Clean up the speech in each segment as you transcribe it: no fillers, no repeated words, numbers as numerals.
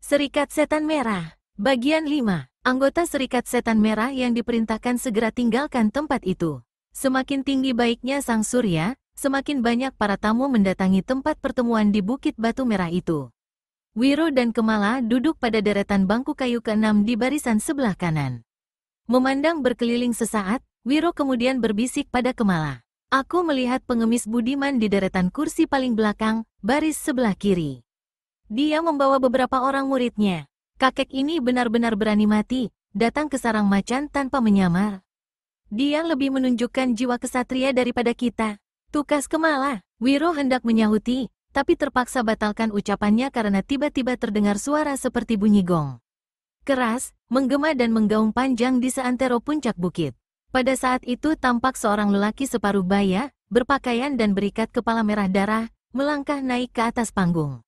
Serikat Setan Merah. Bagian 5. Anggota Serikat Setan Merah yang diperintahkan segera tinggalkan tempat itu. Semakin tinggi baiknya sang surya, semakin banyak para tamu mendatangi tempat pertemuan di Bukit Batu Merah itu. Wiro dan Kemala duduk pada deretan bangku kayu ke-6 di barisan sebelah kanan. Memandang berkeliling sesaat, Wiro kemudian berbisik pada Kemala. Aku melihat pengemis budiman di deretan kursi paling belakang, baris sebelah kiri. Dia membawa beberapa orang muridnya. Kakek ini benar-benar berani mati, datang ke sarang macan tanpa menyamar. Dia lebih menunjukkan jiwa kesatria daripada kita. Tukas Kemala. Wiro hendak menyahuti, tapi terpaksa batalkan ucapannya karena tiba-tiba terdengar suara seperti bunyi gong. Keras, menggema dan menggaung panjang di seantero puncak bukit. Pada saat itu tampak seorang lelaki separuh baya, berpakaian dan berikat kepala merah darah, melangkah naik ke atas panggung.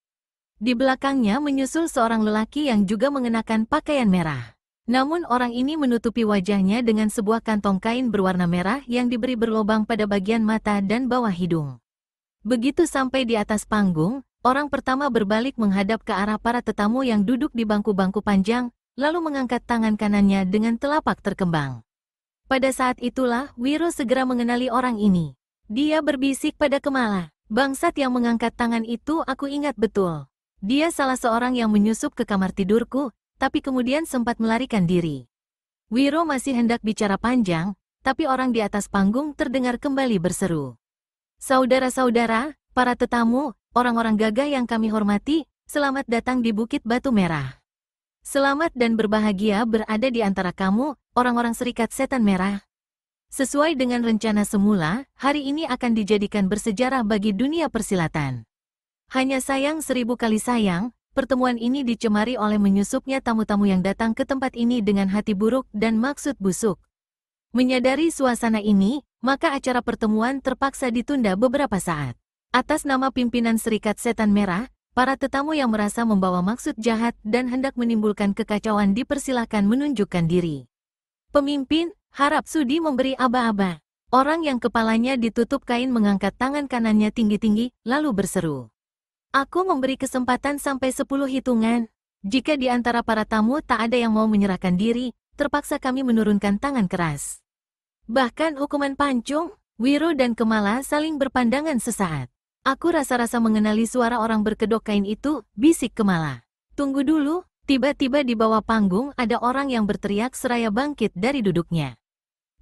Di belakangnya menyusul seorang lelaki yang juga mengenakan pakaian merah. Namun orang ini menutupi wajahnya dengan sebuah kantong kain berwarna merah yang diberi berlobang pada bagian mata dan bawah hidung. Begitu sampai di atas panggung, orang pertama berbalik menghadap ke arah para tetamu yang duduk di bangku-bangku panjang, lalu mengangkat tangan kanannya dengan telapak terkembang. Pada saat itulah Wiro segera mengenali orang ini. Dia berbisik pada Kemala. Bangsat yang mengangkat tangan itu aku ingat betul. Dia salah seorang yang menyusup ke kamar tidurku, tapi kemudian sempat melarikan diri. Wiro masih hendak bicara panjang, tapi orang di atas panggung terdengar kembali berseru. Saudara-saudara, para tetamu, orang-orang gagah yang kami hormati, selamat datang di Bukit Batu Merah. Selamat dan berbahagia berada di antara kamu, orang-orang Serikat Setan Merah. Sesuai dengan rencana semula, hari ini akan dijadikan bersejarah bagi dunia persilatan. Hanya sayang 1000 kali sayang, pertemuan ini dicemari oleh menyusupnya tamu-tamu yang datang ke tempat ini dengan hati buruk dan maksud busuk. Menyadari suasana ini, maka acara pertemuan terpaksa ditunda beberapa saat. Atas nama pimpinan Serikat Setan Merah, para tetamu yang merasa membawa maksud jahat dan hendak menimbulkan kekacauan dipersilahkan menunjukkan diri. Pemimpin, harap sudi memberi aba-aba. Orang yang kepalanya ditutup kain mengangkat tangan kanannya tinggi-tinggi, lalu berseru. Aku memberi kesempatan sampai 10 hitungan. Jika di antara para tamu tak ada yang mau menyerahkan diri, terpaksa kami menurunkan tangan keras. Bahkan hukuman pancung. Wiro dan Kemala saling berpandangan sesaat. Aku rasa-rasa mengenali suara orang berkedok kain itu, bisik Kemala. Tunggu dulu, tiba-tiba di bawah panggung ada orang yang berteriak seraya bangkit dari duduknya.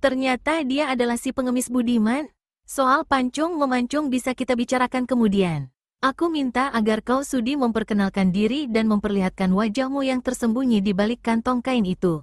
Ternyata dia adalah si pengemis budiman. Soal pancung memancung bisa kita bicarakan kemudian. Aku minta agar kau sudi memperkenalkan diri dan memperlihatkan wajahmu yang tersembunyi di balik kantong kain itu.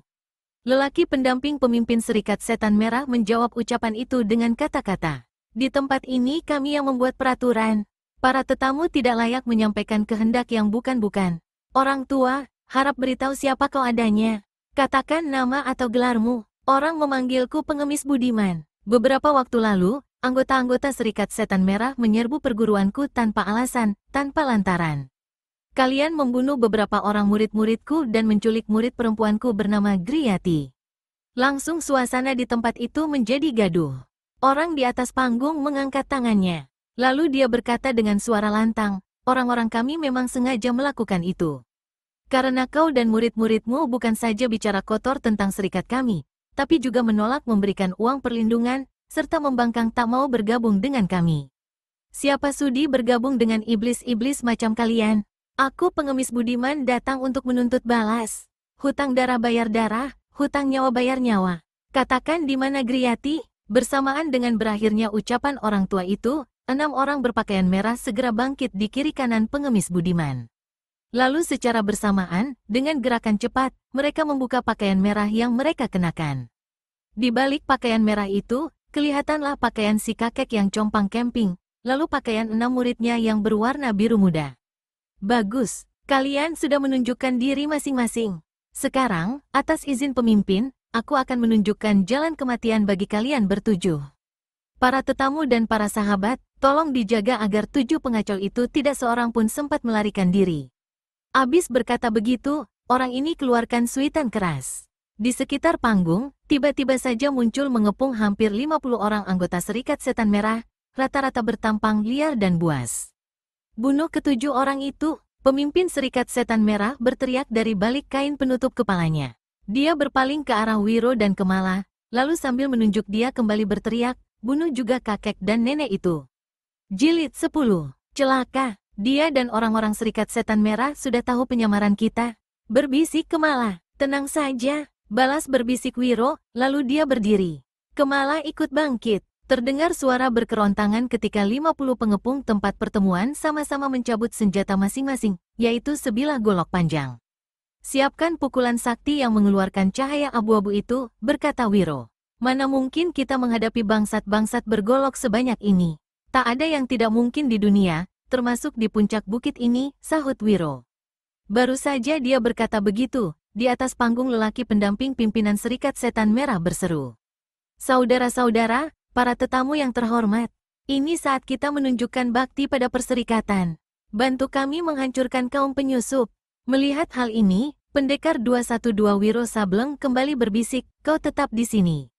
Lelaki pendamping pemimpin Serikat Setan Merah menjawab ucapan itu dengan kata-kata. Di tempat ini kami yang membuat peraturan. Para tetamu tidak layak menyampaikan kehendak yang bukan-bukan. Orang tua, harap beritahu siapa kau adanya. Katakan nama atau gelarmu. Orang memanggilku pengemis budiman. Beberapa waktu lalu, anggota-anggota Serikat Setan Merah menyerbu perguruanku tanpa alasan, tanpa lantaran. Kalian membunuh beberapa orang murid-muridku dan menculik murid perempuanku bernama Griyati. Langsung suasana di tempat itu menjadi gaduh. Orang di atas panggung mengangkat tangannya. Lalu dia berkata dengan suara lantang, orang-orang kami memang sengaja melakukan itu. Karena kau dan murid-muridmu bukan saja bicara kotor tentang serikat kami, tapi juga menolak memberikan uang perlindungan, serta membangkang tak mau bergabung dengan kami. Siapa sudi bergabung dengan iblis-iblis macam kalian? Aku pengemis budiman datang untuk menuntut balas. Hutang darah bayar darah, hutang nyawa bayar nyawa. Katakan di mana Griyati? Bersamaan dengan berakhirnya ucapan orang tua itu, 6 orang berpakaian merah segera bangkit di kiri kanan pengemis budiman. Lalu secara bersamaan, dengan gerakan cepat, mereka membuka pakaian merah yang mereka kenakan. Di balik pakaian merah itu, kelihatanlah pakaian si kakek yang compang camping, lalu pakaian 6 muridnya yang berwarna biru muda. Bagus, kalian sudah menunjukkan diri masing-masing. Sekarang, atas izin pemimpin, aku akan menunjukkan jalan kematian bagi kalian bertujuh. Para tetamu dan para sahabat, tolong dijaga agar 7 pengacau itu tidak seorang pun sempat melarikan diri. Abis berkata begitu, orang ini keluarkan suitan keras. Di sekitar panggung, tiba-tiba saja muncul mengepung hampir 50 orang anggota Serikat Setan Merah, rata-rata bertampang liar dan buas. Bunuh ke-7 orang itu, Pemimpin Serikat Setan Merah berteriak dari balik kain penutup kepalanya. Dia berpaling ke arah Wiro dan Kemala, lalu sambil menunjuk dia kembali berteriak, bunuh juga kakek dan nenek itu. Jilid 10. Celaka, dia dan orang-orang Serikat Setan Merah sudah tahu penyamaran kita. Berbisik Kemala, tenang saja, balas berbisik Wiro, lalu dia berdiri. Kemala ikut bangkit. Terdengar suara berkerontangan ketika 50 pengepung tempat pertemuan sama-sama mencabut senjata masing-masing, yaitu sebilah golok panjang. Siapkan pukulan sakti yang mengeluarkan cahaya abu-abu itu, berkata Wiro. Mana mungkin kita menghadapi bangsat-bangsat bergolok sebanyak ini. Tak ada yang tidak mungkin di dunia, termasuk di puncak bukit ini, sahut Wiro. Baru saja dia berkata begitu, di atas panggung lelaki pendamping pimpinan Serikat Setan Merah berseru. Saudara-saudara, para tetamu yang terhormat, ini saat kita menunjukkan bakti pada perserikatan. Bantu kami menghancurkan kaum penyusup. Melihat hal ini, pendekar 212 Wiro Sableng kembali berbisik, kau tetap di sini.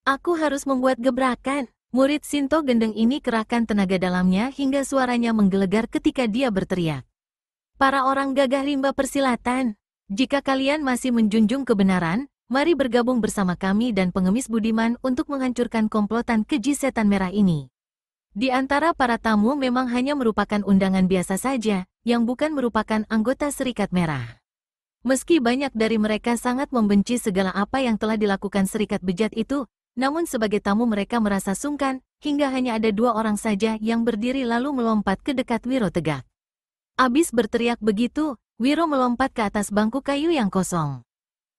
Aku harus membuat gebrakan. Murid Sinto Gendeng ini kerahkan tenaga dalamnya hingga suaranya menggelegar ketika dia berteriak. Para orang gagah rimba persilatan, jika kalian masih menjunjung kebenaran, mari bergabung bersama kami dan pengemis budiman untuk menghancurkan komplotan keji setan merah ini. Di antara para tamu memang hanya merupakan undangan biasa saja, yang bukan merupakan anggota Serikat Merah. Meski banyak dari mereka sangat membenci segala apa yang telah dilakukan Serikat Bejat itu, namun sebagai tamu mereka merasa sungkan, hingga hanya ada 2 orang saja yang berdiri lalu melompat ke dekat Wiro tegak. Abis berteriak begitu, Wiro melompat ke atas bangku kayu yang kosong.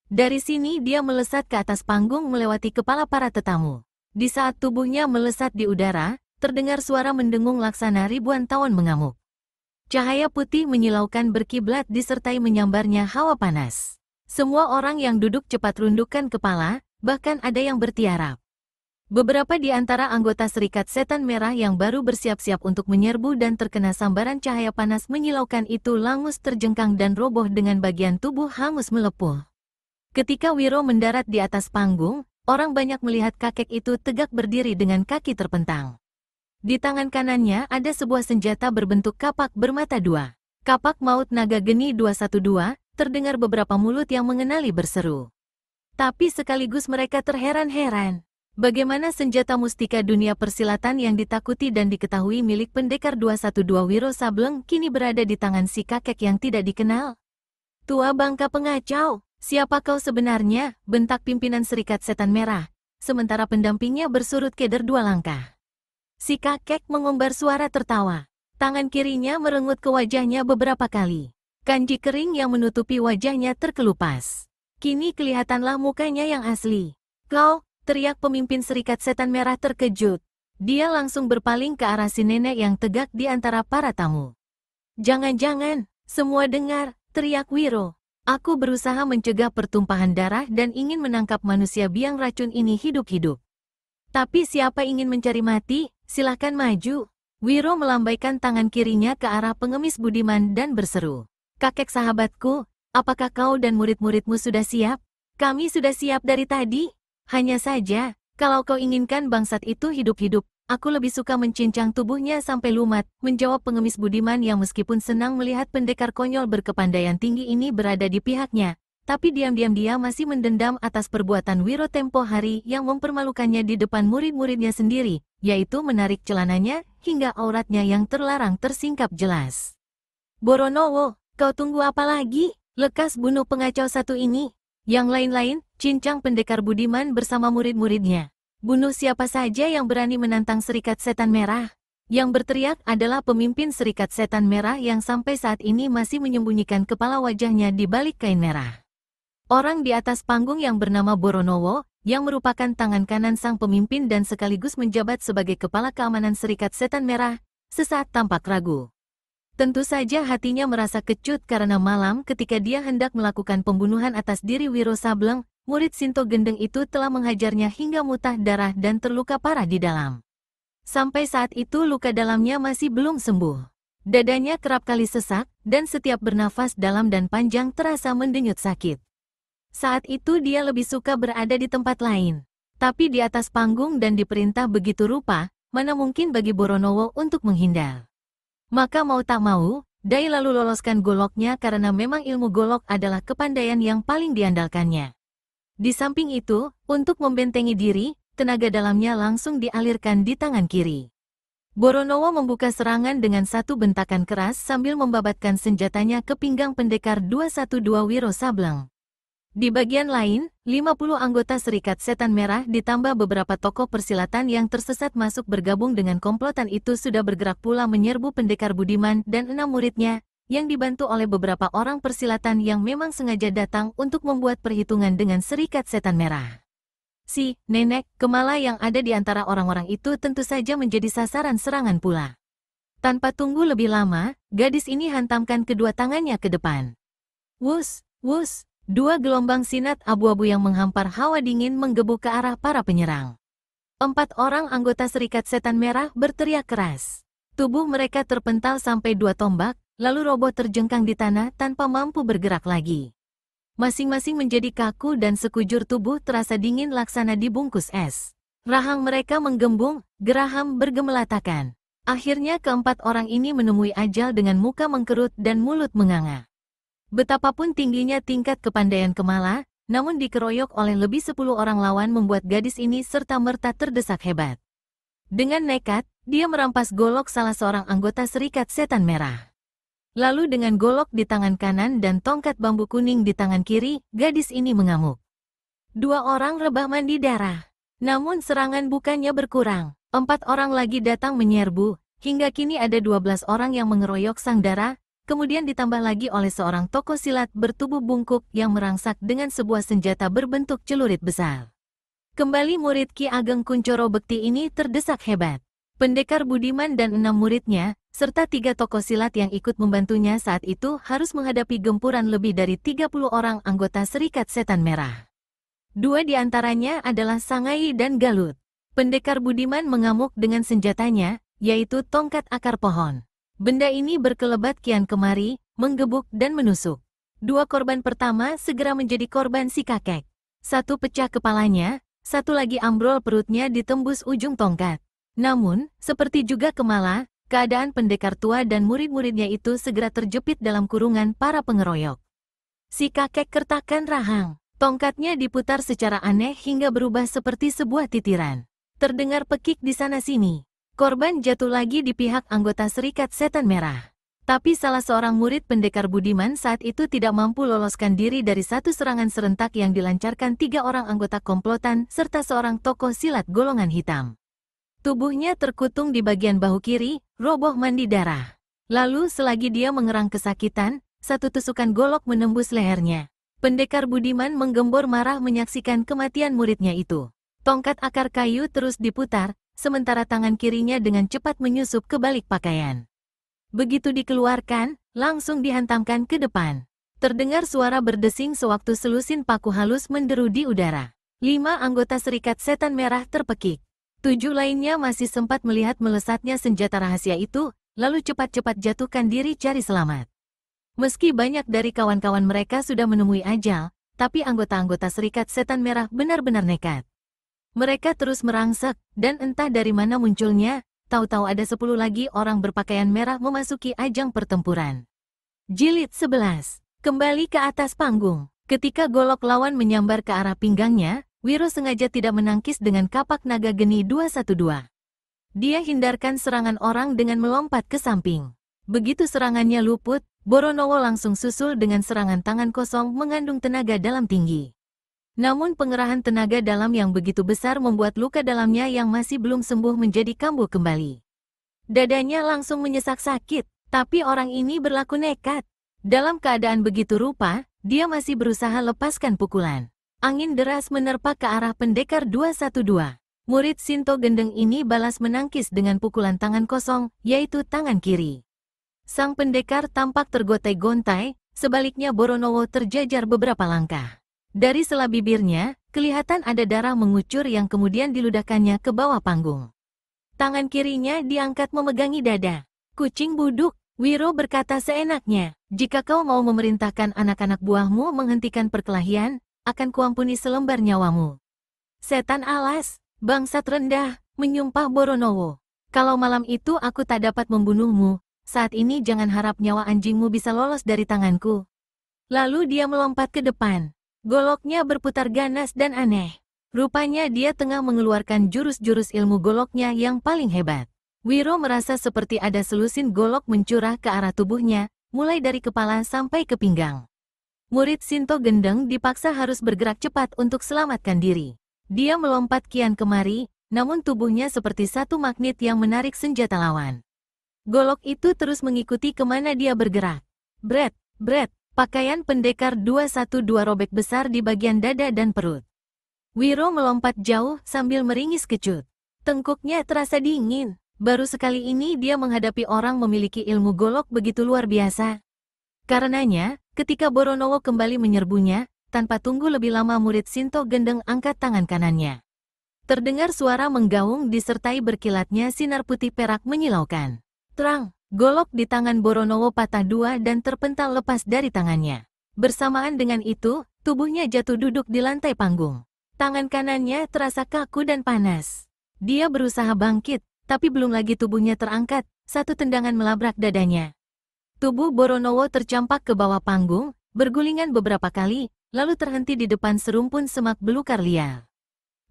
Dari sini dia melesat ke atas panggung melewati kepala para tetamu. Di saat tubuhnya melesat di udara, terdengar suara mendengung laksana ribuan tawon mengamuk. Cahaya putih menyilaukan berkiblat disertai menyambarnya hawa panas. Semua orang yang duduk cepat rundukkan kepala, bahkan ada yang bertiarap. Beberapa di antara anggota Serikat Setan Merah yang baru bersiap-siap untuk menyerbu dan terkena sambaran cahaya panas menyilaukan itu langus terjengkang dan roboh dengan bagian tubuh hangus melepuh. Ketika Wiro mendarat di atas panggung, orang banyak melihat kakek itu tegak berdiri dengan kaki terpentang. Di tangan kanannya ada sebuah senjata berbentuk kapak bermata 2. Kapak maut naga geni 212, terdengar beberapa mulut yang mengenali berseru. Tapi sekaligus mereka terheran-heran. Bagaimana senjata mustika dunia persilatan yang ditakuti dan diketahui milik pendekar 212 Wiro Sableng kini berada di tangan si kakek yang tidak dikenal? Tua bangka pengacau! Siapa kau sebenarnya? Bentak pimpinan Serikat Setan Merah, sementara pendampingnya bersurut keder 2 langkah. Si kakek mengumbar suara tertawa. Tangan kirinya merenggut ke wajahnya beberapa kali. Kanji kering yang menutupi wajahnya terkelupas. Kini kelihatanlah mukanya yang asli. Kau, teriak pemimpin Serikat Setan Merah terkejut. Dia langsung berpaling ke arah si nenek yang tegak di antara para tamu. Jangan-jangan, semua dengar, teriak Wiro. Aku berusaha mencegah pertumpahan darah dan ingin menangkap manusia biang racun ini hidup-hidup. Tapi siapa ingin mencari mati, silakan maju. Wiro melambaikan tangan kirinya ke arah pengemis budiman dan berseru. Kakek sahabatku, apakah kau dan murid-muridmu sudah siap? Kami sudah siap dari tadi. Hanya saja, kalau kau inginkan bangsat itu hidup-hidup, aku lebih suka mencincang tubuhnya sampai lumat, menjawab pengemis budiman yang meskipun senang melihat pendekar konyol berkepandaian tinggi ini berada di pihaknya, tapi diam-diam dia masih mendendam atas perbuatan Wiro tempo hari yang mempermalukannya di depan murid-muridnya sendiri, yaitu menarik celananya hingga auratnya yang terlarang tersingkap jelas. Boronowo, kau tunggu apa lagi? Lekas bunuh pengacau satu ini. Yang lain-lain, cincang pendekar budiman bersama murid-muridnya. Bunuh siapa saja yang berani menantang Serikat Setan Merah. Yang berteriak adalah pemimpin Serikat Setan Merah yang sampai saat ini masih menyembunyikan kepala wajahnya di balik kain merah. Orang di atas panggung yang bernama Boronowo, yang merupakan tangan kanan sang pemimpin dan sekaligus menjabat sebagai kepala keamanan Serikat Setan Merah, sesaat tampak ragu. Tentu saja hatinya merasa kecut karena malam ketika dia hendak melakukan pembunuhan atas diri Wiro Sableng, murid Sinto Gendeng itu telah menghajarnya hingga muntah darah dan terluka parah di dalam. Sampai saat itu luka dalamnya masih belum sembuh. Dadanya kerap kali sesak, dan setiap bernafas dalam dan panjang terasa mendenyut sakit. Saat itu dia lebih suka berada di tempat lain. Tapi di atas panggung dan diperintah begitu rupa, mana mungkin bagi Boronowo untuk menghindar. Maka mau tak mau, Dai lalu loloskan goloknya karena memang ilmu golok adalah kepandaian yang paling diandalkannya. Di samping itu, untuk membentengi diri, tenaga dalamnya langsung dialirkan di tangan kiri. Boronowo membuka serangan dengan satu bentakan keras sambil membabatkan senjatanya ke pinggang pendekar 212 Wiro Sableng. Di bagian lain, 50 anggota Serikat Setan Merah ditambah beberapa tokoh persilatan yang tersesat masuk bergabung dengan komplotan itu sudah bergerak pula menyerbu pendekar Budiman dan 6 muridnya, yang dibantu oleh beberapa orang persilatan yang memang sengaja datang untuk membuat perhitungan dengan Serikat Setan Merah. Si nenek Kemala yang ada di antara orang-orang itu tentu saja menjadi sasaran serangan pula. Tanpa tunggu lebih lama, gadis ini hantamkan kedua tangannya ke depan. Wus, wus, dua gelombang sinar abu-abu yang menghampar hawa dingin menggebu ke arah para penyerang. 4 orang anggota Serikat Setan Merah berteriak keras. Tubuh mereka terpental sampai 2 tombak, lalu roboh terjengkang di tanah tanpa mampu bergerak lagi. Masing-masing menjadi kaku dan sekujur tubuh terasa dingin laksana dibungkus es. Rahang mereka menggembung, geraham bergemelatakan. Akhirnya keempat orang ini menemui ajal dengan muka mengkerut dan mulut menganga. Betapapun tingginya tingkat kepandaian Kemala, namun dikeroyok oleh lebih 10 orang lawan membuat gadis ini serta-merta terdesak hebat. Dengan nekat, dia merampas golok salah seorang anggota Serikat Setan Merah. Lalu dengan golok di tangan kanan dan tongkat bambu kuning di tangan kiri, gadis ini mengamuk. 2 orang rebah mandi darah. Namun serangan bukannya berkurang. 4 orang lagi datang menyerbu, hingga kini ada 12 orang yang mengeroyok sang dara, kemudian ditambah lagi oleh seorang tokoh silat bertubuh bungkuk yang merangsak dengan sebuah senjata berbentuk celurit besar. Kembali murid Ki Ageng Kuncoro Bekti ini terdesak hebat. Pendekar Budiman dan 6 muridnya, serta 3 tokoh silat yang ikut membantunya saat itu harus menghadapi gempuran lebih dari 30 orang anggota Serikat Setan Merah. 2 di antaranya adalah Sangai dan Galut. Pendekar Budiman mengamuk dengan senjatanya, yaitu tongkat akar pohon. Benda ini berkelebat kian kemari, menggebuk dan menusuk. 2 korban pertama segera menjadi korban si kakek. 1 pecah kepalanya, 1 lagi ambrol perutnya ditembus ujung tongkat. Namun, seperti juga Kemala, keadaan pendekar tua dan murid-muridnya itu segera terjepit dalam kurungan para pengeroyok. Si kakek kertakan rahang. Tongkatnya diputar secara aneh hingga berubah seperti sebuah titiran. Terdengar pekik di sana-sini. Korban jatuh lagi di pihak anggota Serikat Setan Merah. Tapi salah seorang murid pendekar Budiman saat itu tidak mampu loloskan diri dari satu serangan serentak yang dilancarkan 3 orang anggota komplotan serta seorang tokoh silat golongan hitam. Tubuhnya terkutung di bagian bahu kiri, roboh mandi darah. Lalu selagi dia mengerang kesakitan, 1 tusukan golok menembus lehernya. Pendekar Budiman menggembor marah menyaksikan kematian muridnya itu. Tongkat akar kayu terus diputar, sementara tangan kirinya dengan cepat menyusup ke balik pakaian. Begitu dikeluarkan, langsung dihantamkan ke depan. Terdengar suara berdesing sewaktu selusin paku halus menderu di udara. 5 anggota Serikat Setan Merah terpekik. 7 lainnya masih sempat melihat melesatnya senjata rahasia itu, lalu cepat-cepat jatuhkan diri cari selamat. Meski banyak dari kawan-kawan mereka sudah menemui ajal, tapi anggota-anggota Serikat Setan Merah benar-benar nekat. Mereka terus merangsek, dan entah dari mana munculnya, tahu-tahu ada 10 lagi orang berpakaian merah memasuki ajang pertempuran. Jilid 11. Kembali ke atas panggung. Ketika golok lawan menyambar ke arah pinggangnya, Wiro sengaja tidak menangkis dengan kapak naga geni 212. Dia hindarkan serangan orang dengan melompat ke samping. Begitu serangannya luput, Boronowo langsung susul dengan serangan tangan kosong mengandung tenaga dalam tinggi. Namun pengerahan tenaga dalam yang begitu besar membuat luka dalamnya yang masih belum sembuh menjadi kambuh kembali. Dadanya langsung menyesak sakit, tapi orang ini berlaku nekat. Dalam keadaan begitu rupa, dia masih berusaha lepaskan pukulan. Angin deras menerpa ke arah pendekar 212. Murid Sinto Gendeng ini balas menangkis dengan pukulan tangan kosong, yaitu tangan kiri. Sang pendekar tampak tergotai-gontai, sebaliknya Boronowo terjajar beberapa langkah. Dari sela bibirnya, kelihatan ada darah mengucur yang kemudian diludahkannya ke bawah panggung. Tangan kirinya diangkat memegangi dada. Kucing buduk, Wiro berkata seenaknya, jika kau mau memerintahkan anak-anak buahmu menghentikan perkelahian, akan kuampuni selembar nyawamu. Setan alas, bangsat rendah, menyumpah Boronowo. Kalau malam itu aku tak dapat membunuhmu, saat ini jangan harap nyawa anjingmu bisa lolos dari tanganku. Lalu dia melompat ke depan. Goloknya berputar ganas dan aneh. Rupanya dia tengah mengeluarkan jurus-jurus ilmu goloknya yang paling hebat. Wiro merasa seperti ada selusin golok mencurah ke arah tubuhnya, mulai dari kepala sampai ke pinggang. Murid Shinto Gendeng dipaksa harus bergerak cepat untuk selamatkan diri. Dia melompat kian kemari, namun tubuhnya seperti satu magnet yang menarik senjata lawan. Golok itu terus mengikuti kemana dia bergerak. Bret, bret, pakaian pendekar 212 robek besar di bagian dada dan perut. Wiro melompat jauh sambil meringis kecut. Tengkuknya terasa dingin. Baru sekali ini dia menghadapi orang memiliki ilmu golok begitu luar biasa. Karenanya, ketika Boronowo kembali menyerbunya, tanpa tunggu lebih lama murid Shinto Gendeng angkat tangan kanannya. Terdengar suara menggaung disertai berkilatnya sinar putih perak menyilaukan. Terang, golok di tangan Boronowo patah dua dan terpental lepas dari tangannya. Bersamaan dengan itu, tubuhnya jatuh duduk di lantai panggung. Tangan kanannya terasa kaku dan panas. Dia berusaha bangkit, tapi belum lagi tubuhnya terangkat, satu tendangan melabrak dadanya. Tubuh Boronowo tercampak ke bawah panggung, bergulingan beberapa kali, lalu terhenti di depan serumpun semak belukar liar.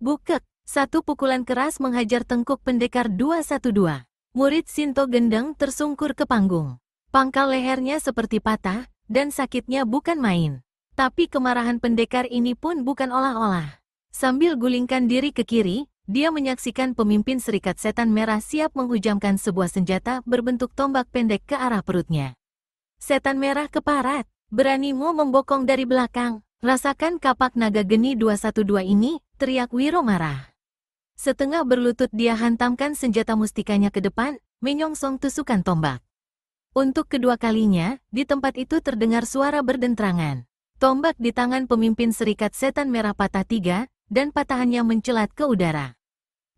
Bukek, satu pukulan keras menghajar tengkuk pendekar 212. Murid Shinto Gendeng tersungkur ke panggung. Pangkal lehernya seperti patah, dan sakitnya bukan main. Tapi kemarahan pendekar ini pun bukan olah-olah. Sambil gulingkan diri ke kiri, dia menyaksikan pemimpin Serikat Setan Merah siap menghujamkan sebuah senjata berbentuk tombak pendek ke arah perutnya. Setan Merah keparat, beranimu membokong dari belakang. Rasakan kapak naga geni 212 ini, teriak Wiro marah. Setengah berlutut dia hantamkan senjata mustikanya ke depan, menyongsong tusukan tombak. Untuk kedua kalinya, di tempat itu terdengar suara berdentrangan. Tombak di tangan pemimpin Serikat Setan Merah patah tiga, dan patahannya mencelat ke udara.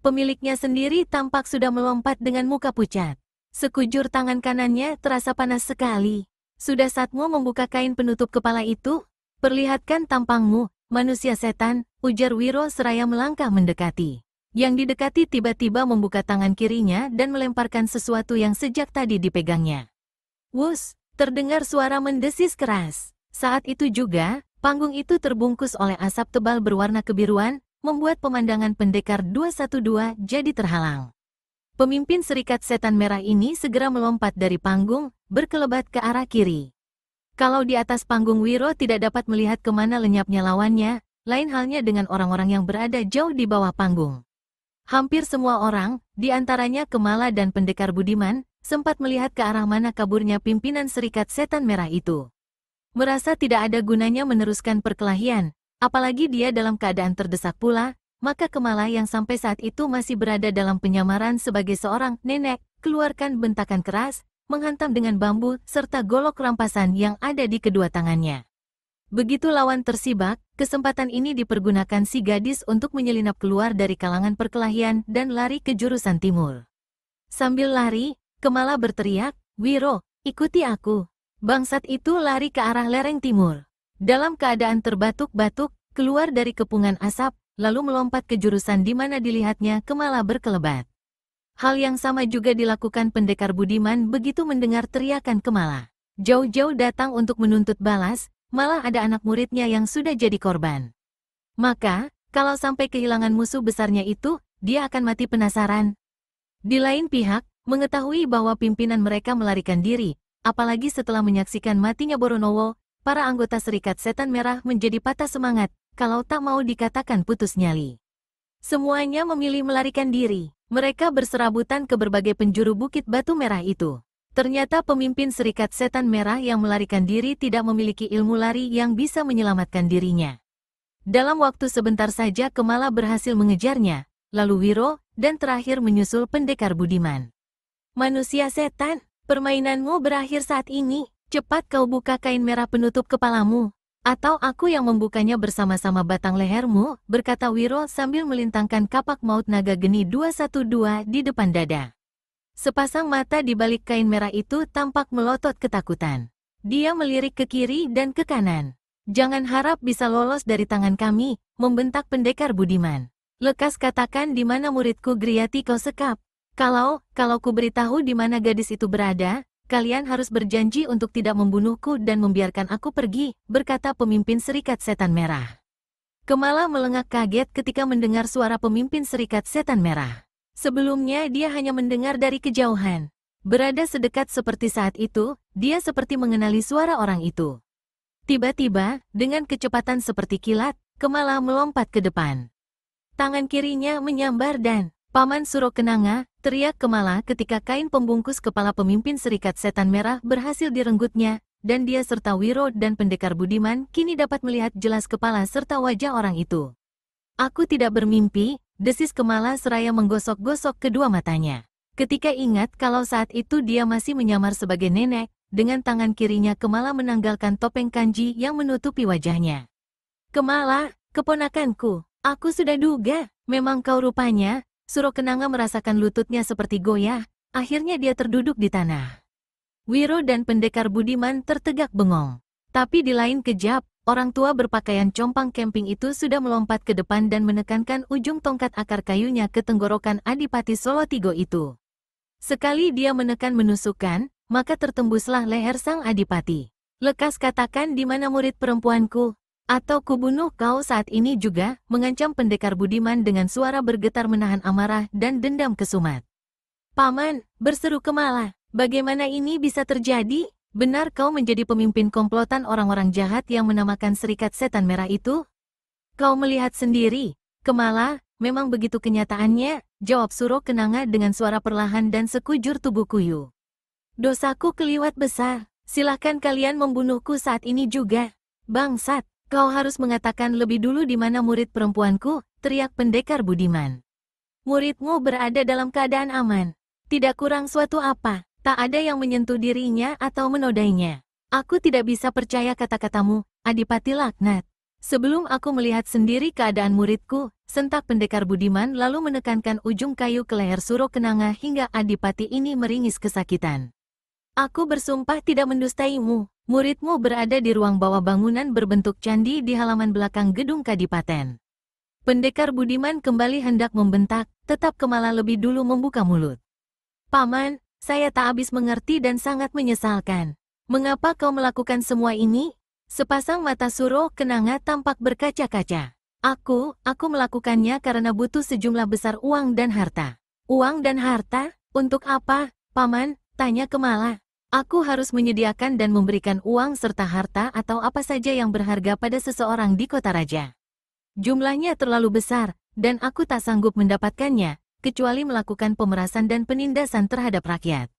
Pemiliknya sendiri tampak sudah melompat dengan muka pucat. Sekujur tangan kanannya terasa panas sekali. Sudah saatmu membuka kain penutup kepala itu? Perlihatkan tampangmu, manusia setan, ujar Wiro seraya melangkah mendekati. Yang didekati tiba-tiba membuka tangan kirinya dan melemparkan sesuatu yang sejak tadi dipegangnya. Wus, terdengar suara mendesis keras. Saat itu juga, panggung itu terbungkus oleh asap tebal berwarna kebiruan, membuat pemandangan pendekar 212 jadi terhalang. Pemimpin Serikat Setan Merah ini segera melompat dari panggung, berkelebat ke arah kiri. Kalau di atas panggung Wiro tidak dapat melihat kemana lenyapnya lawannya, lain halnya dengan orang-orang yang berada jauh di bawah panggung. Hampir semua orang, di antaranya Kemala dan pendekar Budiman, sempat melihat ke arah mana kaburnya pimpinan Serikat Setan Merah itu. Merasa tidak ada gunanya meneruskan perkelahian, apalagi dia dalam keadaan terdesak pula, maka Kemala yang sampai saat itu masih berada dalam penyamaran sebagai seorang nenek, keluarkan bentakan keras, menghantam dengan bambu serta golok rampasan yang ada di kedua tangannya. Begitu lawan tersibak, kesempatan ini dipergunakan si gadis untuk menyelinap keluar dari kalangan perkelahian dan lari ke jurusan timur. Sambil lari, Kemala berteriak, "Wiro, ikuti aku." Bangsat itu lari ke arah lereng timur. Dalam keadaan terbatuk-batuk, keluar dari kepungan asap, lalu melompat ke jurusan di mana dilihatnya Kemala berkelebat. Hal yang sama juga dilakukan pendekar Budiman begitu mendengar teriakan Kemala. Jauh-jauh datang untuk menuntut balas, malah ada anak muridnya yang sudah jadi korban. Maka, kalau sampai kehilangan musuh besarnya itu, dia akan mati penasaran. Di lain pihak, mengetahui bahwa pimpinan mereka melarikan diri, apalagi setelah menyaksikan matinya Boronowo, para anggota Serikat Setan Merah menjadi patah semangat, kalau tak mau dikatakan putus nyali. Semuanya memilih melarikan diri. Mereka berserabutan ke berbagai penjuru bukit batu merah itu. Ternyata pemimpin Serikat Setan Merah yang melarikan diri tidak memiliki ilmu lari yang bisa menyelamatkan dirinya. Dalam waktu sebentar saja Kemala berhasil mengejarnya, lalu Wiro, dan terakhir menyusul pendekar Budiman. Manusia setan, permainanmu berakhir saat ini. Cepat kau buka kain merah penutup kepalamu. Atau aku yang membukanya bersama-sama batang lehermu, berkata Wiro sambil melintangkan kapak maut naga geni 212 di depan dada. Sepasang mata di balik kain merah itu tampak melotot ketakutan. Dia melirik ke kiri dan ke kanan. Jangan harap bisa lolos dari tangan kami, membentak pendekar Budiman. Lekas katakan di mana muridku Griati kau sekap. Kalau ku beritahu di mana gadis itu berada, kalian harus berjanji untuk tidak membunuhku dan membiarkan aku pergi, berkata pemimpin Serikat Setan Merah. Kemala melengak kaget ketika mendengar suara pemimpin Serikat Setan Merah. Sebelumnya dia hanya mendengar dari kejauhan. Berada sedekat seperti saat itu, dia seperti mengenali suara orang itu. Tiba-tiba, dengan kecepatan seperti kilat, Kemala melompat ke depan. Tangan kirinya menyambar dan, Paman Suro Kenanga, teriak Kemala ketika kain pembungkus kepala pemimpin Serikat Setan Merah berhasil direnggutnya, dan dia serta Wiro dan pendekar Budiman kini dapat melihat jelas kepala serta wajah orang itu. Aku tidak bermimpi, desis Kemala seraya menggosok-gosok kedua matanya. Ketika ingat kalau saat itu dia masih menyamar sebagai nenek, dengan tangan kirinya Kemala menanggalkan topeng kanji yang menutupi wajahnya. Kemala, keponakanku, aku sudah duga, memang kau rupanya. Suro Kenanga merasakan lututnya seperti goyah, akhirnya dia terduduk di tanah. Wiro dan pendekar Budiman tertegak bengong. Tapi di lain kejap, orang tua berpakaian compang camping itu sudah melompat ke depan dan menekankan ujung tongkat akar kayunya ke tenggorokan Adipati Solotigo itu. Sekali dia menekan menusukkan, maka tertembuslah leher sang Adipati. Lekas katakan di mana murid perempuanku, atau kubunuh kau saat ini juga, mengancam pendekar Budiman dengan suara bergetar menahan amarah dan dendam kesumat. Paman, berseru Kemala, bagaimana ini bisa terjadi? Benar kau menjadi pemimpin komplotan orang-orang jahat yang menamakan Serikat Setan Merah itu? Kau melihat sendiri, Kemala, memang begitu kenyataannya, jawab Suro Kenanga dengan suara perlahan dan sekujur tubuh kuyu. Dosaku keliwat besar, silahkan kalian membunuhku saat ini juga. Bangsat! Kau harus mengatakan lebih dulu di mana murid perempuanku, teriak pendekar Budiman. Muridmu berada dalam keadaan aman. Tidak kurang suatu apa, tak ada yang menyentuh dirinya atau menodainya. Aku tidak bisa percaya kata-katamu, Adipati Laknat. Sebelum aku melihat sendiri keadaan muridku, sentak pendekar Budiman lalu menekankan ujung kayu ke leher Suro Kenanga hingga Adipati ini meringis kesakitan. Aku bersumpah tidak mendustaimu. Muridmu berada di ruang bawah bangunan berbentuk candi di halaman belakang gedung Kadipaten. Pendekar Budiman kembali hendak membentak, tetap Kemala lebih dulu membuka mulut. Paman, saya tak habis mengerti dan sangat menyesalkan. Mengapa kau melakukan semua ini? Sepasang mata Suro Kenanga tampak berkaca-kaca. Aku melakukannya karena butuh sejumlah besar uang dan harta. Uang dan harta? Untuk apa, Paman? Tanya Kemala. Aku harus menyediakan dan memberikan uang serta harta atau apa saja yang berharga pada seseorang di kota raja. Jumlahnya terlalu besar, dan aku tak sanggup mendapatkannya, kecuali melakukan pemerasan dan penindasan terhadap rakyat.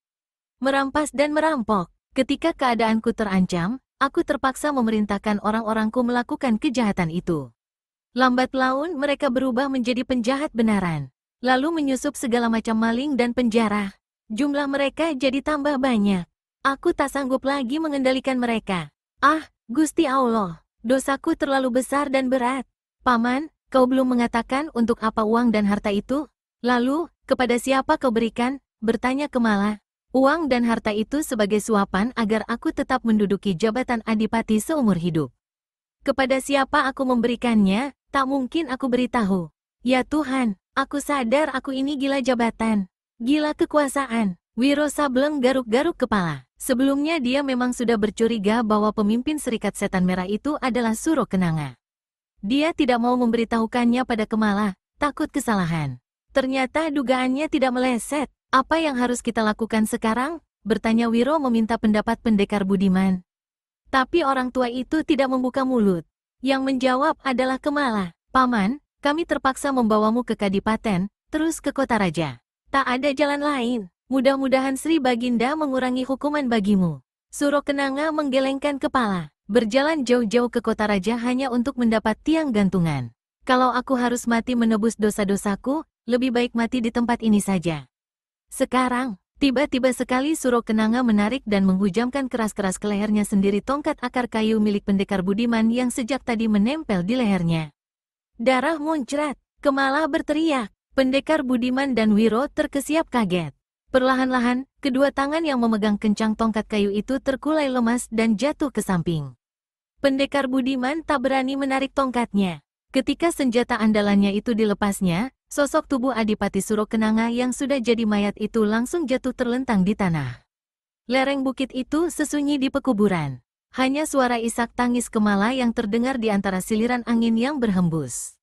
Merampas dan merampok. Ketika keadaanku terancam, aku terpaksa memerintahkan orang-orangku melakukan kejahatan itu. Lambat laun mereka berubah menjadi penjahat benaran, lalu menyusup segala macam maling dan penjara. Jumlah mereka jadi tambah banyak. Aku tak sanggup lagi mengendalikan mereka. Ah, Gusti Allah, dosaku terlalu besar dan berat. Paman, kau belum mengatakan untuk apa uang dan harta itu? Lalu, kepada siapa kau berikan? Bertanya Kemala. Uang dan harta itu sebagai suapan agar aku tetap menduduki jabatan Adipati seumur hidup. Kepada siapa aku memberikannya, tak mungkin aku beritahu. Ya Tuhan, aku sadar aku ini gila jabatan. Gila kekuasaan. Wiro Sableng garuk-garuk kepala. Sebelumnya dia memang sudah bercuriga bahwa pemimpin Serikat Setan Merah itu adalah Suro Kenanga. Dia tidak mau memberitahukannya pada Kemala, takut kesalahan. Ternyata dugaannya tidak meleset. Apa yang harus kita lakukan sekarang? Bertanya Wiro meminta pendapat pendekar Budiman. Tapi orang tua itu tidak membuka mulut. Yang menjawab adalah Kemala. Paman, kami terpaksa membawamu ke Kadipaten, terus ke kota raja. Tak ada jalan lain. Mudah-mudahan Sri Baginda mengurangi hukuman bagimu. Suro Kenanga menggelengkan kepala. Berjalan jauh-jauh ke kota raja hanya untuk mendapat tiang gantungan. Kalau aku harus mati menebus dosa-dosaku, lebih baik mati di tempat ini saja. Sekarang, tiba-tiba sekali Suro Kenanga menarik dan menghujamkan keras-keras ke lehernya sendiri tongkat akar kayu milik pendekar Budiman yang sejak tadi menempel di lehernya. Darah muncrat. Kemala berteriak. Pendekar Budiman dan Wiro terkesiap kaget. Perlahan-lahan, kedua tangan yang memegang kencang tongkat kayu itu terkulai lemas dan jatuh ke samping. Pendekar Budiman tak berani menarik tongkatnya. Ketika senjata andalannya itu dilepasnya, sosok tubuh Adipati Suro Kenanga yang sudah jadi mayat itu langsung jatuh terlentang di tanah. Lereng bukit itu sesunyi di pekuburan. Hanya suara isak tangis Kemala yang terdengar di antara siliran angin yang berhembus.